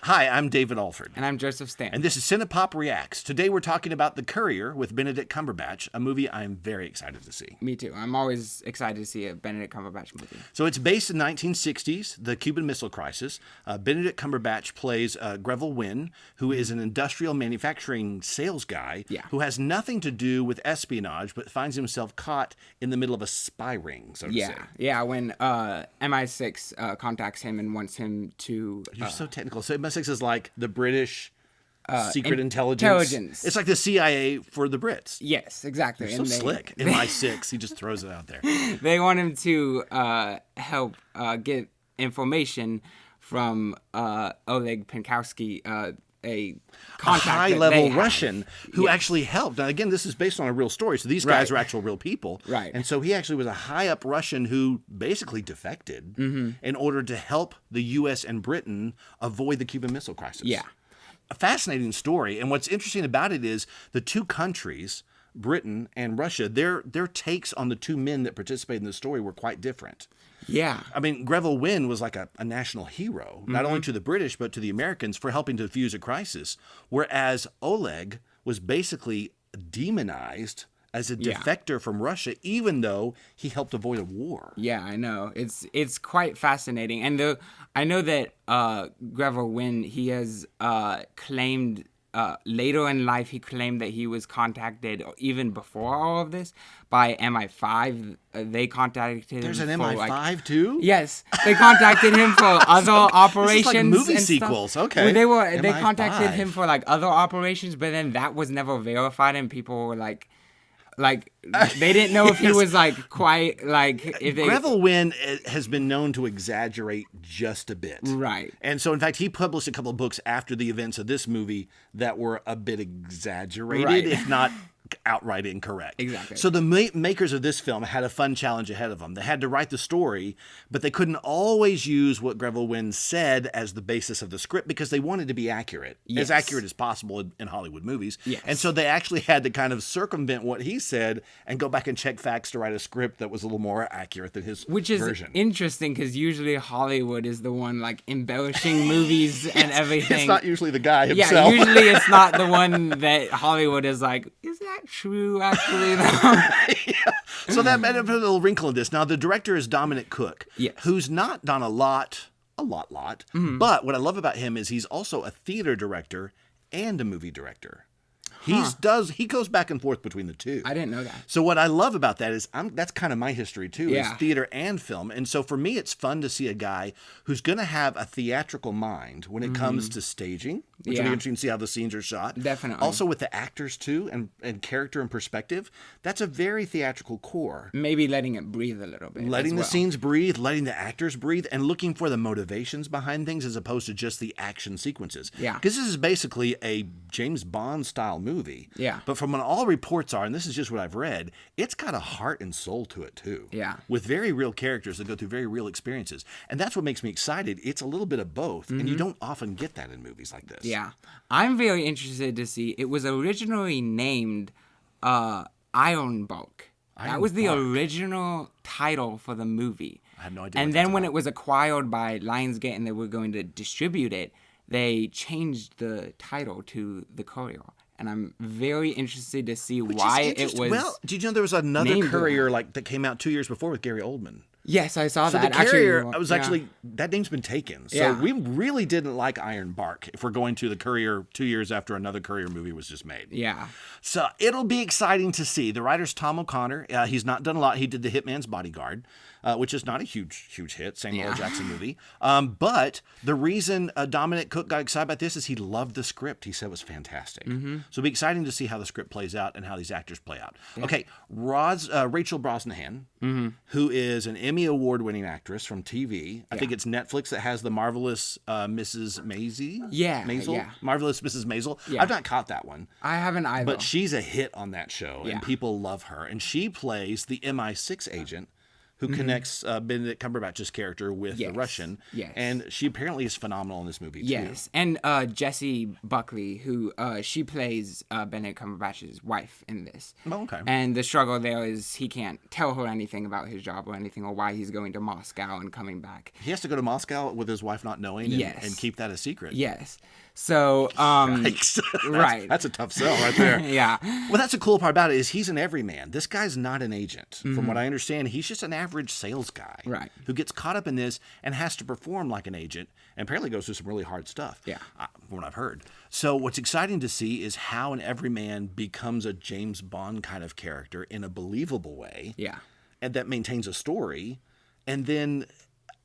Hi, I'm David Alford. And I'm Joseph Stam. And this is Cine-pop Reacts. Today we're talking about The Courier with Benedict Cumberbatch, a movie I'm very excited to see. Me too. I'm always excited to see a Benedict Cumberbatch movie. So it's based in 1960s, the Cuban Missile Crisis. Benedict Cumberbatch plays Greville Wynn, who is an industrial manufacturing sales guy who has nothing to do with espionage, but finds himself caught in the middle of a spy ring, so to say. Yeah, when MI6 contacts him and wants him to... You're so technical. So MI6 is like the British secret intelligence. It's like the CIA for the Brits. Yes, exactly. You're so slick. MI6, he just throws it out there. They want him to help get information from Oleg Penkovsky, a high-level Russian who actually helped. Now, again, this is based on a real story, so these guys are actual real people. Right. And so he actually was a high-up Russian who basically defected in order to help the U.S. and Britain avoid the Cuban Missile Crisis. Yeah. A fascinating story. And what's interesting about it is the two countries, Britain and Russia, their takes on the two men that participated in the story were quite different. Yeah. I mean, Greville Wynn was like a national hero, not only to the British, but to the Americans for helping to defuse a crisis, whereas Oleg was basically demonized as a defector from Russia, even though he helped avoid a war. Yeah, I know. It's quite fascinating. And I know that Greville Wynn, he has claimed... later in life, he claimed that he was contacted, even before all of this, by MI5. They contacted him. There's an MI5 too? Yes, they contacted him for other operations. This is like movie and sequels. Stuff. Okay. Well, they contacted him for like other operations, but then that was never verified, and people were like they didn't know if he was like quite like if they... Greville Wynn has been known to exaggerate just a bit, right? And so in fact he published a couple of books after the events of this movie that were a bit exaggerated, if not outright incorrect. Exactly. So the makers of this film had a fun challenge ahead of them. They had to write the story, but they couldn't always use what Greville Wynn said as the basis of the script because they wanted to be accurate, as accurate as possible in Hollywood movies. Yes. And so they actually had to kind of circumvent what he said and go back and check facts to write a script that was a little more accurate than his version. Which is interesting because usually Hollywood is the one like embellishing movies and everything. It's not usually the guy himself. Yeah, usually it's not the one that Hollywood is like, is that true actually though? So that made a little wrinkle in this. Now the director is Dominic Cooke, who's not done a lot. But what I love about him is he's also a theater director and a movie director. He goes back and forth between the two. I didn't know that. So what I love about that is that's kind of my history too, is theater and film. And so for me, it's fun to see a guy who's going to have a theatrical mind when it comes to staging, which will be interesting to see how the scenes are shot. Definitely. Also with the actors too, and character and perspective. That's a very theatrical core. Maybe letting it breathe a little bit. Letting the scenes breathe, letting the actors breathe, and looking for the motivations behind things as opposed to just the action sequences. Yeah. Because this is basically a James Bond style movie. Yeah. But from what all reports are, and this is just what I've read, it's got a heart and soul to it too. Yeah. With very real characters that go through very real experiences. And that's what makes me excited. It's a little bit of both. And you don't often get that in movies like this. Yeah. I'm very interested to see. It was originally named Ironbark. That was the original title for the movie. I have no idea. And then when it was acquired by Lionsgate and they were going to distribute it, they changed the title to The Courier. And I'm very interested to see why it was. Well, did you know there was another Courier that came out 2 years before with Gary Oldman? Yes, I saw that. So the Courier, that name's been taken. So we really didn't like Ironbark if we're going to the Courier 2 years after another Courier movie was just made. Yeah. So it'll be exciting to see. The writer's Tom O'Connor. He's not done a lot. He did The Hitman's Bodyguard, which is not a huge hit, Samuel L. Jackson movie. But the reason Dominic Cooke got excited about this is he loved the script. He said it was fantastic. So it'll be exciting to see how the script plays out and how these actors play out. Yeah. Okay, Rachel Brosnahan, who is an Emmy Award-winning actress from TV. I think it's Netflix that has the Marvelous Mrs. Maisel. Yeah. Marvelous Mrs. Maisel. Yeah. I've not caught that one. I haven't either. But she's a hit on that show, and people love her. And she plays the MI6 agent who connects Benedict Cumberbatch's character with the Yes. Russian. Yes. And she apparently is phenomenal in this movie, too. Yes, and Jessie Buckley, who she plays Benedict Cumberbatch's wife in this. Oh, okay. And the struggle there is he can't tell her anything about his job or anything, or why he's going to Moscow and coming back. He has to go to Moscow with his wife not knowing and keep that a secret. Yes. So, Yikes. right. That's a tough sell right there. Yeah. Well, that's the cool part about it is he's an everyman. This guy's not an agent. From what I understand, he's just an average sales guy. Right. Who gets caught up in this and has to perform like an agent and apparently goes through some really hard stuff. Yeah. From what I've heard. So what's exciting to see is how an everyman becomes a James Bond kind of character in a believable way. Yeah. And that maintains a story and then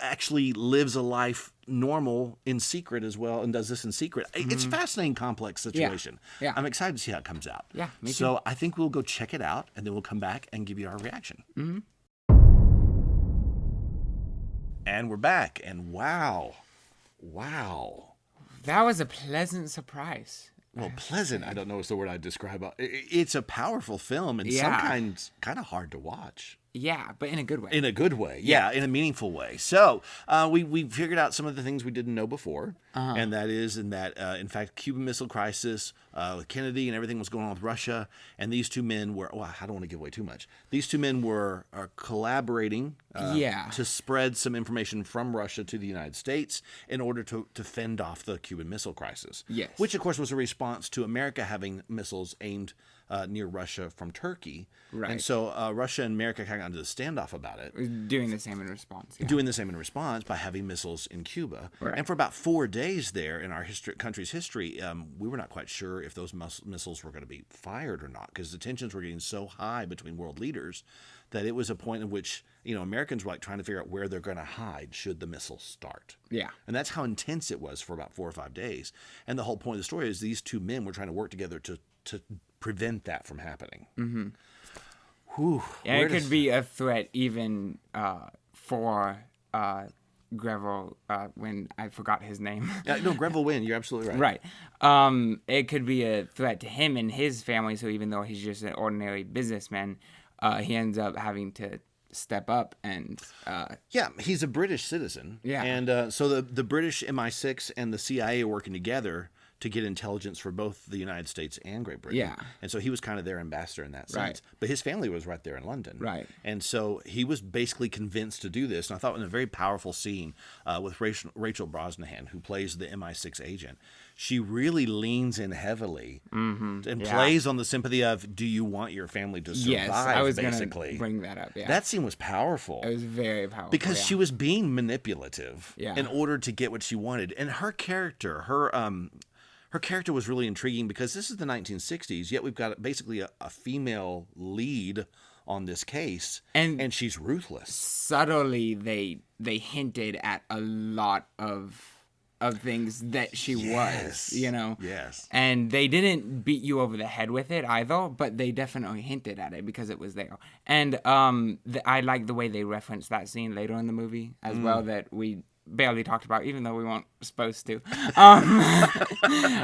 actually lives a life normal in secret as well and does this in secret. It's a fascinating, complex situation. Yeah. I'm excited to see how it comes out. Yeah, me too. So I think we'll go check it out and then we'll come back and give you our reaction. And we're back. And wow. That was a pleasant surprise. Well, pleasant, I don't know is the word I'd describe. It's a powerful film and Yeah. sometimes kind of hard to watch. Yeah, but in a good way. In a good way, yeah, in a meaningful way. So we figured out some of the things we didn't know before, and that is in fact, Cuban Missile Crisis with Kennedy and everything was going on with Russia, and these two men were, well, I don't want to give away too much. These two men were collaborating to spread some information from Russia to the United States in order to fend off the Cuban Missile Crisis. Yes. Which, of course, was a response to America having missiles aimed near Russia from Turkey. Right. And so Russia and America kind of got into the standoff about it. Doing the same in response. Yeah. Doing the same in response by having missiles in Cuba. Right. And for about 4 days there in our country's history, we were not quite sure if those missiles were going to be fired or not because the tensions were getting so high between world leaders that it was a point in which, Americans were like trying to figure out where they're going to hide should the missiles start. Yeah. And that's how intense it was for about 4 or 5 days. And the whole point of the story is these two men were trying to work together to prevent that from happening. Mm-hmm. Whew, And it could be a threat even for Greville, when I forgot his name. No, Greville Wynn, you're absolutely right. Right. It could be a threat to him and his family, so even though he's just an ordinary businessman, he ends up having to step up and... Yeah, he's a British citizen. Yeah. And so the British MI6 and the CIA are working together to get intelligence for both the United States and Great Britain. Yeah. And so he was kind of their ambassador in that sense. Right. But his family was right there in London. Right. And so he was basically convinced to do this. And I thought in a very powerful scene with Rachel Brosnahan, who plays the MI6 agent, she really leans in heavily and plays on the sympathy of, do you want your family to survive, Yes, I was basically. going to bring that up. Yeah. That scene was powerful. It was very powerful. Because she was being manipulative Yeah. in order to get what she wanted. And her character, her character was really intriguing because this is the 1960s, yet we've got basically a female lead on this case, and she's ruthless. Subtly, they hinted at a lot of things that she was, Yes. And they didn't beat you over the head with it either, but they definitely hinted at it because it was there. And I like the way they referenced that scene later in the movie as well that we barely talked about, even though we weren't supposed to.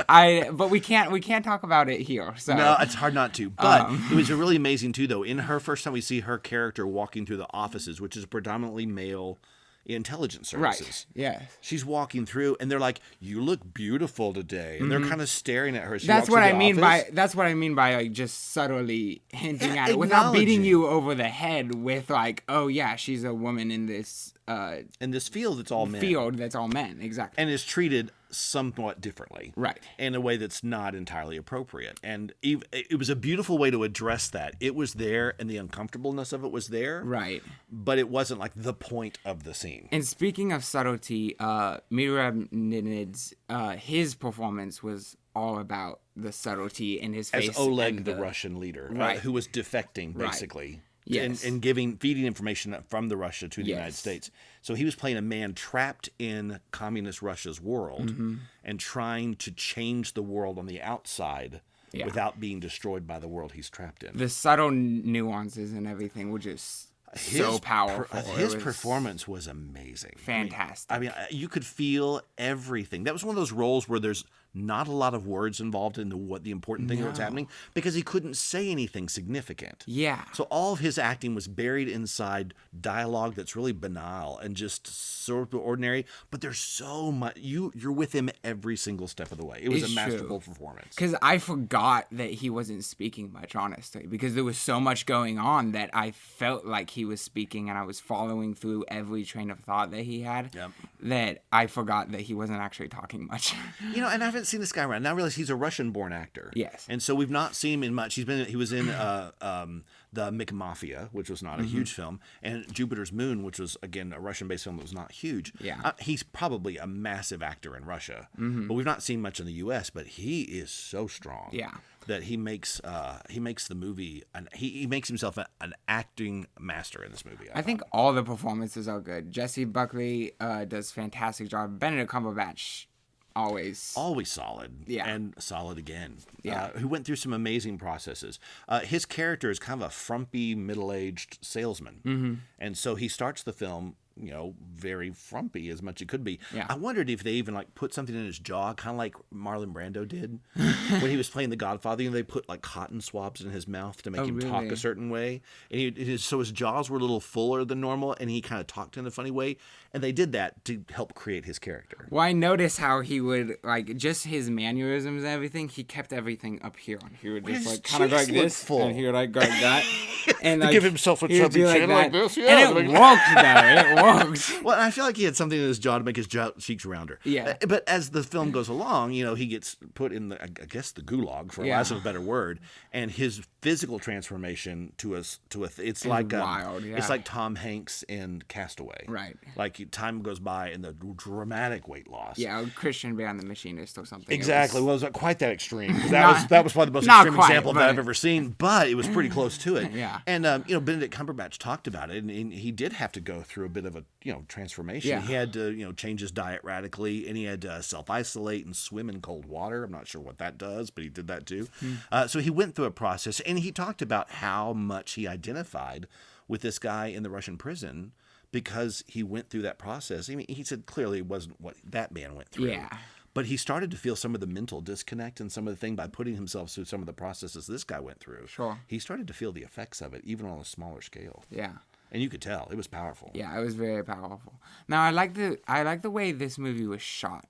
But we can't talk about it here. So No, it's hard not to. But it was really amazing too, though. In her first time, we see her character walking through the offices, which is predominantly male intelligence services. right, yeah. She's walking through, and they're like, "You look beautiful today," and they're kind of staring at her. As she That's walks what through I the mean office. that's what I mean by like just subtly hinting Yeah, at it without beating acknowledging. you over the head with like, oh yeah, she's a woman in this In this field, it's all men. field that's all men. Exactly. And is treated somewhat differently. Right. In a way that's not entirely appropriate. And it was a beautiful way to address that. It was there, and the uncomfortableness of it was there. Right. But it wasn't like the point of the scene. And speaking of subtlety, Mirab Ninid's his performance was all about the subtlety in his face. As Oleg, and the Russian leader, Right. who was defecting, Right. basically. Yes. And feeding information from the Russia to the United States. So he was playing a man trapped in communist Russia's world and trying to change the world on the outside without being destroyed by the world he's trapped in. The subtle nuances and everything were just so powerful. His performance was amazing. Fantastic. I mean, you could feel everything. That was one of those roles where there's not a lot of words involved in what the important thing that was happening, because he couldn't say anything significant. Yeah. So all of his acting was buried inside dialogue that's really banal and just sort of ordinary, but there's so much. You're with him every single step of the way. It was a masterful performance. Because I forgot that he wasn't speaking much, honestly, because there was so much going on that I felt like he was speaking, and I was following through every train of thought that he had, that I forgot that he wasn't actually talking much. You know, and I haven't seen this guy around. Now I realize he's a Russian-born actor. Yes. And so we've not seen him in much. He was in the McMafia, which was not a huge film, and Jupiter's Moon, which was, again, a Russian-based film that was not huge. Yeah. He's probably a massive actor in Russia, but we've not seen much in the U.S., but he is so strong that he makes the movie, and he makes himself an acting master in this movie. I think all the performances are good. Jesse Buckley does a fantastic job. Benedict Cumberbatch, always solid. And solid again. Yeah. Who went through some amazing processes. His character is kind of a frumpy, middle-aged salesman. And so he starts the film, very frumpy as much as it could be. Yeah. I wondered if they even put something in his jaw, kind of like Marlon Brando did when he was playing The Godfather. They put cotton swabs in his mouth to make him talk a certain way, and so his jaws were a little fuller than normal, and he kind of talked in a funny way. And they did that to help create his character. Well, I noticed how he would just his mannerisms and everything. He kept everything up here. He would just kind of go like this, and he would go like that, and give himself a chubby chin like this. Yeah, and it worked though. It worked. Well, I feel like he had something in his jaw to make his cheeks rounder. Yeah. But as the film goes along, he gets put in the gulag, for lack of a better word, and his physical transformation it's like wild. It's like Tom Hanks in Castaway. Right. Like time goes by and the dramatic weight loss. Yeah, Christian Bale, the Machinist or something. Exactly. Well, it wasn't quite that extreme. That was probably the most extreme example that I've ever seen, but it was pretty close to it. Yeah. And Benedict Cumberbatch talked about it, and he did have to go through a bit of a transformation. Yeah. He had to change his diet radically, and he had to self-isolate and swim in cold water. I'm not sure what that does, but he did that too. So he went through a process, and he talked about how much he identified with this guy in the Russian prison because he went through that process. I mean, he said clearly it wasn't what that man went through. Yeah. But he started to feel some of the mental disconnect and some of the thing by putting himself through some of the processes this guy went through. Sure. He started to feel the effects of it, even on a smaller scale. Yeah. And you could tell it was powerful. Yeah, it was very powerful. Now I like the way this movie was shot.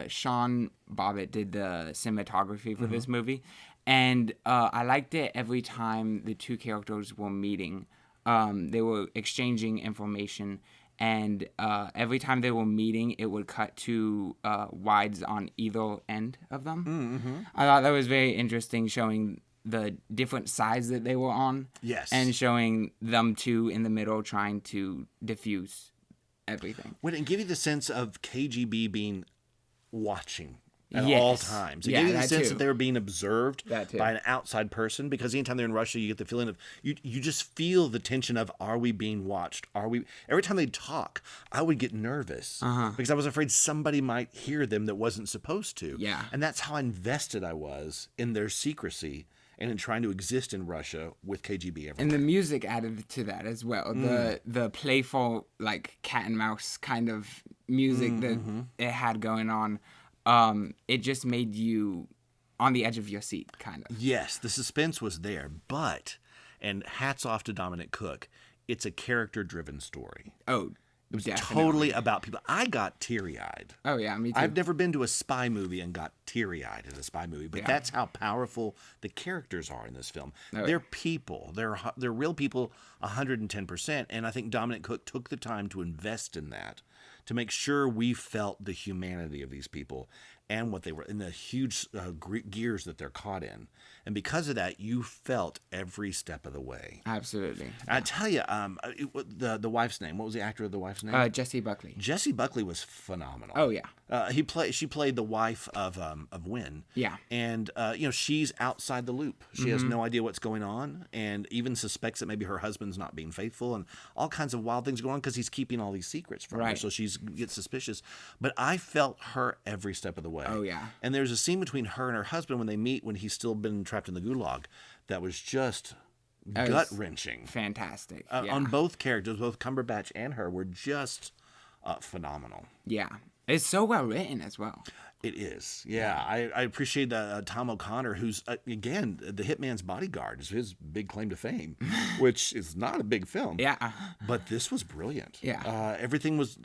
Sean Bobbitt did the cinematography for this movie, and I liked it every time the two characters were meeting. They were exchanging information, and every time they were meeting, it would cut to wides on either end of them. I thought that was very interesting, showing the different sides that they were on. Yes. And showing them two in the middle trying to diffuse everything. Would it give you the sense of KGB being watching at Yes. all times? It Yeah, gave you the that sense too. that they were being observed That too. by an outside person, because anytime they're in Russia, you get the feeling of you just feel the tension of, are we being watched? Every time they talk, I would get nervous because I was afraid somebody might hear them that wasn't supposed to. Yeah. And that's how invested I was in their secrecy and in trying to exist in Russia with KGB everywhere. And the music added to that as well. The playful, cat and mouse kind of music that it had going on. It just made you on the edge of your seat, kind of. Yes, the suspense was there, and hats off to Dominic Cooke, it's a character-driven story. Oh, It was definitely. totally about people. I got teary-eyed. Oh, yeah, me too. I've never been to a spy movie and got teary-eyed in a spy movie, but that's how powerful the characters are in this film. They're people. They're real people 110%, and I think Dominic Cooke took the time to invest in that, to make sure we felt the humanity of these people and what they were, in the huge gears that they're caught in. And because of that, you felt every step of the way. Absolutely. I tell you, the wife's name. What was the actor of the wife's name? Jesse Buckley. Jesse Buckley was phenomenal. Oh, yeah. She played the wife of Wynn. Yeah. And she's outside the loop. She has no idea what's going on, and even suspects that maybe her husband's not being faithful, and all kinds of wild things going on because he's keeping all these secrets from her. So she gets suspicious. But I felt her every step of the way. Oh, yeah. And there's a scene between her and her husband when they meet, when he's still been trapped in the gulag, that was just It was gut-wrenching. fantastic. On both characters, both Cumberbatch and her were just phenomenal. Yeah. It's so well written as well. It is. Yeah. I appreciate Tom O'Connor, who's, again, the Hitman's Bodyguard is his big claim to fame, which is not a big film. Yeah. But this was brilliant. Yeah. Everything was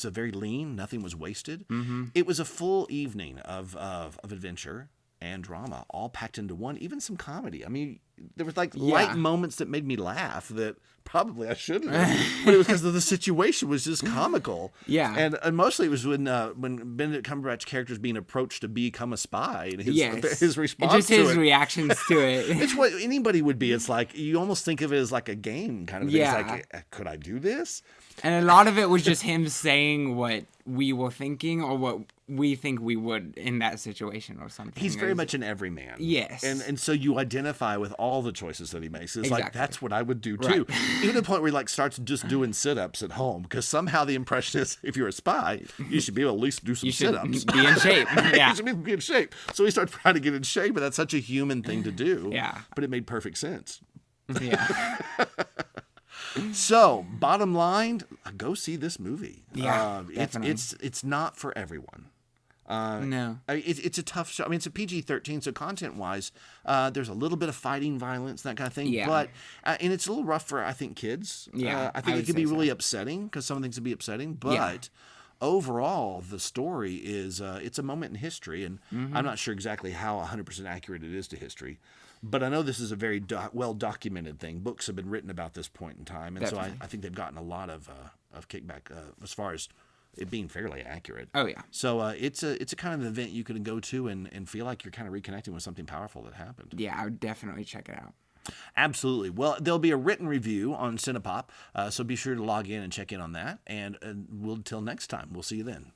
very lean. Nothing was wasted. Mm-hmm. It was a full evening of adventure and drama, all packed into one, even some comedy. I mean, there was like light moments that made me laugh that probably I shouldn't have, but it was because the situation was just comical. Yeah. And mostly it was when Benedict Cumberbatch's character is being approached to become a spy, and his response just to his it. reactions to it. It's what anybody would be. It's like, you almost think of it as like a game kind of thing. Yeah. It's like, could I do this? And a lot of it was just him saying what we were thinking or what we think we would in that situation or something. He's very much an everyman. Yes. And so you identify with all the choices that he makes. It's like, Exactly. that's what I would do too. Even to the point where he like starts just doing sit-ups at home, because somehow the impression is, if you're a spy, you should be able to at least do some You should sit-ups. be in shape. Yeah. You should be in shape. So he starts trying to get in shape, but that's such a human thing to do. Yeah. But it made perfect sense. Yeah. So, bottom line, go see this movie. Yeah, definitely. It's not for everyone. No. It's a tough show. I mean, it's a PG-13, so content-wise, there's a little bit of fighting, violence, that kind of thing. Yeah. But and it's a little rough for, I think, kids. Yeah, I think I it would can be say really so. upsetting, because some things can be upsetting. But Yeah. overall, the story is it's a moment in history, and Mm-hmm. I'm not sure exactly how 100% accurate it is to history. But I know this is a very well-documented thing. Books have been written about this point in time, and so Definitely. I think they've gotten a lot of kickback as far as it being fairly accurate. Oh, yeah. So it's a kind of event you can go to and feel like you're kind of reconnecting with something powerful that happened. Yeah, I would definitely check it out. Absolutely. Well, there'll be a written review on Cine-pop, so be sure to log in and check in on that. And we'll until next time. We'll see you then.